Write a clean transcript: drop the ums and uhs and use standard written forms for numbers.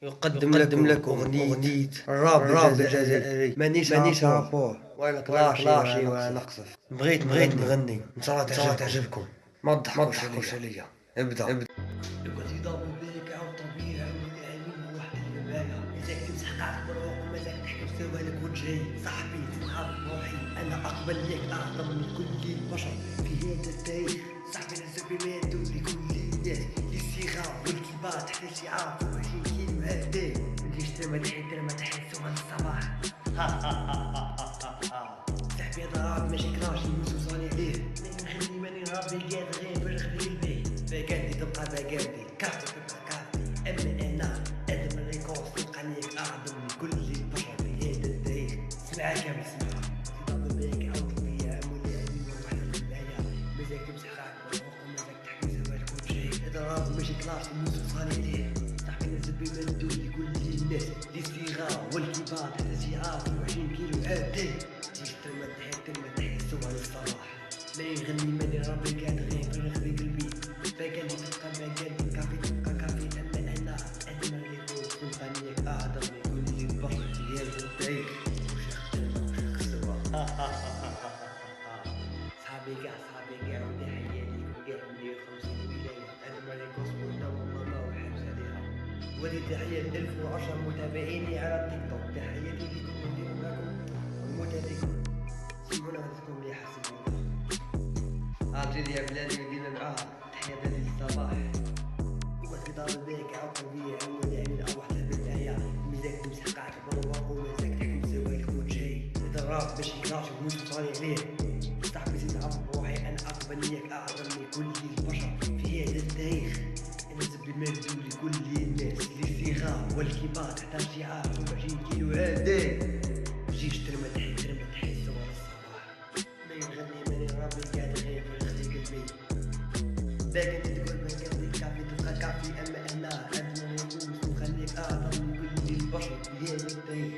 يقدم لك أغنية الراب الجزائري. مانيش رابور وأنا كلاشي وأنا نقصف. بغيت نغني إن شاء الله تعجبكم. ما تضحكوش عليا. ابدأ. يقعد يضرب بيك عاود طبيعي عامل واحد البايع إذاك تمسح قاعد بروح ومازال تحكي سوا لك وجهي صاحبي تنهار روحي أنا أقبل ليك أعظم من كل البشر في هذا التاريخ صاحبي نسبي ماتوا لكل الناس للصغار والكبار تحت الشعار فوق 20 كيلو هادي مليش ترمى تحت سوى الصباح صاحبي هذا راب ماشي كراش نموتو صاني عليه نخلي ماني رابي قاعد غير برغ في قلبي باقالي تبقى باقالي كافي تبقى كافي أما أنا أدم الريكورد تبقى ليك أعظم من كل البشر في هذا التاريخ سمعها كامل سمعها تضرب بيك عاود طبيعي عمولي عمين وواحد البايع مازال تمسح قاعد بروح ومازال تحكي سوا لك وجهي هذا راب ماشي كلاس نموتو صاني عليه صاحبي نسبي مندوب لكل الناس للصغار والكبار تحت شعار 20 كيلو هادي تيجي ترمى تحت سوا للصباح ما يغني ماني رابي قاعد غير فرغ في قلبي باقالي تبقى باقالي كافي تبقى كافي أما أنا أدم الريكورد تبقى ليك أعظم من كل البشر في هذا التاريخ وش اختلف سوا صحابي كاع ودي حياتي وكاع 150 ولاية أدم الريكورد قلنا والله ما هو حبس عليها ودي تحية 1010 متابعيني على التيك توك تحياتي لكم وديروا معكم والمتابعين سيبونا غنسكم لي حسن عاجل يا بلادي ودينا معاها تحياتي للصباح وقت ضارب بيك عاود طبيعي عمودي عمين أو واحد البداية مزاك تمسح قاعد بروح ومزاك تحكي سوايلك وجهي هذا الراب باش يكلاش وموتو صاني عليه صاحبي زيد نعرف روحي أنا أقبل ليك أعظم من كل البشر في هذا التاريخ أنا زبي مندوب لكل الناس للصغار والكبار تحت الشعار 20 كيلو هادي مجيش ترمى تحت سوا الصباح ما يغني ماني رابي قاعد غير في قلبي باقي تقول باقي كافي تبقى كافي أما أنا أدنى نفوس نخليك أعظم من كل البشر في هذا التاريخ